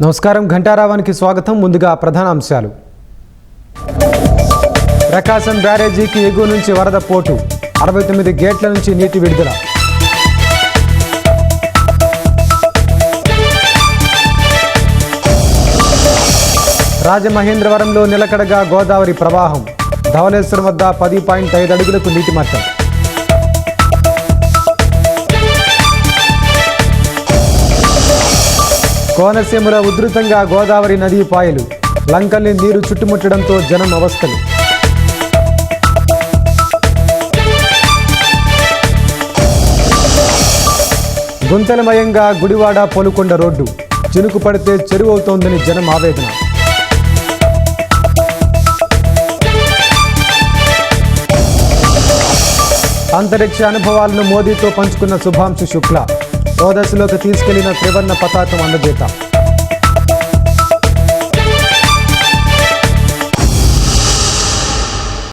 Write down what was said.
నమస్కారం ఘంటారావానికి స్వాగతం. ముందుగా ప్రధాన అంశాలు. ప్రకాశం బ్యారేజీకి ఎగువ నుంచి వరద పోటు, 69 గేట్ల నుంచి నీటి విడుదల. రాజమహేంద్రవరంలో నిలకడగా గోదావరి ప్రవాహం, ధవళేశ్వరం వద్ద 10.5 అడుగులకు నీటి మట్టం. కోనసీమలో ఉధృతంగా గోదావరి నదీ పాయలు, లంకల్ని నీరు చుట్టుముట్టడంతో జనం అవస్థలు. గుంతలమయంగా గుడివాడ పొలుకొండ రోడ్డు, చినుకు పడితే చెరువు అవుతోందని జనం ఆవేదన. అంతరిక్ష అనుభవాలను మోదీతో పంచుకున్న శుభాంశు శుక్లా, ఓదశలోకి తీసుకెళ్లిన త్రివర్ణ పతాకం అందజేత.